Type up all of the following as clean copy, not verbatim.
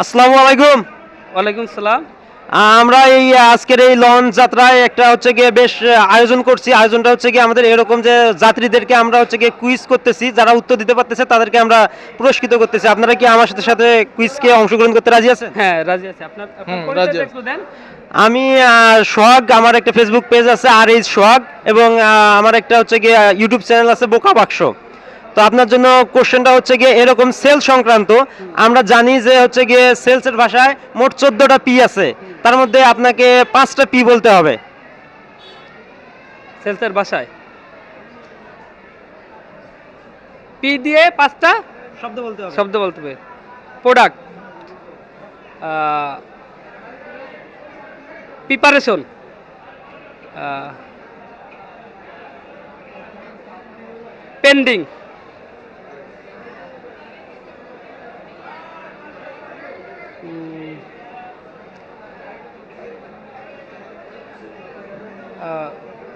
আসসালামু আলাইকুম। ওয়ালাইকুম সালাম। আমরা এই আজকের এই লঞ্চ যাত্রায় একটা হচ্ছে গিয়ে বেশ আয়োজন করছি। আয়োজনটা হচ্ছে গিয়ে আমাদের এরকম যে যাত্রীদেরকে আমরা হচ্ছে গিয়ে কুইজ করতেছি, যারা উত্তর দিতে পারতেছে তাদেরকে আমরা পুরস্কৃত করতেছি। আপনারা কি আমার সাথে সাথে কুইজকে অংশগ্রহণ করতে রাজি আছেন? হ্যাঁ, রাজি আছি। আপনার রাজি পরিচয়টা আছি। একটু দেন। আমি সোহাগ, আমার একটা ফেসবুক পেজ আছে আর এই সোহাগ, এবং আমার একটা হচ্ছে গিয়ে ইউটিউব চ্যানেল আছে বোকা বাক্স। তো আপনার জন্য কোশ্চেনটা হচ্ছে গিয়ে এরকম সেল সংক্রান্ত। আমরা জানি যে হচ্ছে গিয়ে সেলসের ভাষায় মোট 14টা পি আছে, তার মধ্যে আপনাকে 5টা পি বলতে হবে। সেলসের বাসায় পি দিয়ে 5টা শব্দ বলতে হবে। শব্দ বলতে হবে। প্রোডাক্ট, প্রিপারেশন, পেন্ডিং,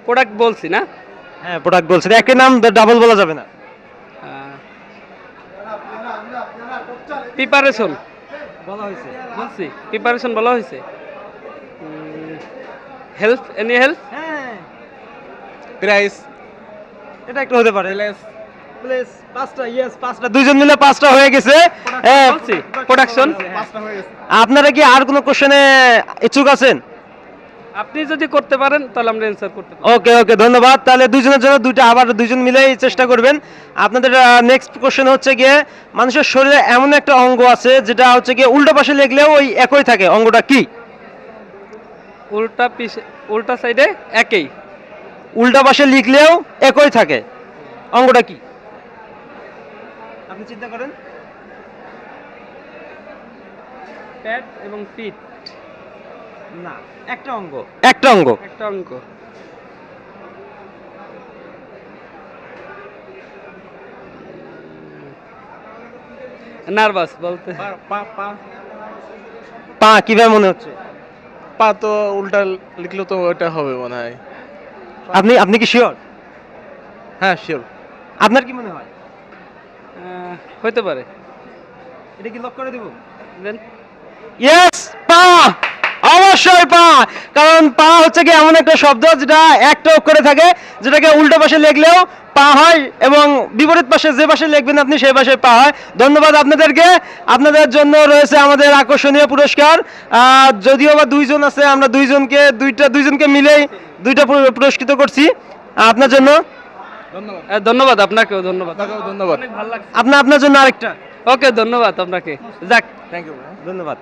প্রোডাক্ট বলছি না? হ্যাঁ, প্রোডাক্ট বলছেন, একই নাম ডাবল বলা যাবে না। প্রিপারেশন বলা হয়েছে। বলছি, প্রিপারেশন বলা হয়েছে। হেল্প, এনি হেল্প, হ্যাঁ, প্রাইস এটা একটু হতে পারে। প্লেস 5টা, ইয়েস 5টা, দুইজন মিলে 5টা হয়ে গেছে। বলছি প্রোডাকশন। আপনারা কি আর কোনো কোশ্চেনে ইচ্ছুক আছেন? আপনি যদি করতে পারেন তাহলে আমরা অ্যানসার করতে পারি। ওকে ওকে, ধন্যবাদ। তাহলে দুইজনের জন্য দুইটা, আবার দুইজন মিলেই চেষ্টা করবেন। আপনাদের নেক্সট কোশ্চেন হচ্ছে গিয়ে মানুষের শরীরে এমন একটা অঙ্গ আছে যেটা হচ্ছে গিয়ে উল্টো পাশে লিখলেও ওই একই থাকে, অঙ্গটা কি? উল্টা সাইডে একই, উল্টা পাশে লিখলেও একই থাকে, অঙ্গটা কি? আপনি চিন্তা করেন। প্যাড এবং পিঠ, না, একটা অঙ্গ, একটা অঙ্গ। একটা অঙ্ক। নার্ভাস বলতে পা কিভাবে মনে হচ্ছে? পা তো উল্টা লিখলে তো ওটা হবে মনে হয়। আপনি আপনি কি শিওর? হ্যাঁ শিওর। আপনার কি মনে হয়? হইতে পারে। এটা কি লক করে দেব? দেন। ইয়েস, পা। অবশ্যই পা। কারণ পা হচ্ছে কি এমন একটা শব্দ যেটা একটা অক্ষরে থাকে, যেটাকে উল্টো পাশে লিখলেও পা হয়, এবং বিপরীত পাশে যে পাশে লিখবেন আপনি সেই পাশে পা হয়। ধন্যবাদ আপনাদেরকে। আপনাদের জন্য রয়েছে আমাদের আকর্ষণীয় পুরস্কার। যদিও বা দুইজন আছে, আমরা দুইজনকে মিলেই দুইটা পুরস্কৃত করছি আপনার জন্য। ধন্যবাদ। ধন্যবাদ আপনাকেও, ধন্যবাদ। আপনাকেও ধন্যবাদ। অনেক ভালো লাগছে। আপনার জন্য আরেকটা। ওকে, ধন্যবাদ আপনাকে। যাক, থ্যাংক ইউ। ধন্যবাদ।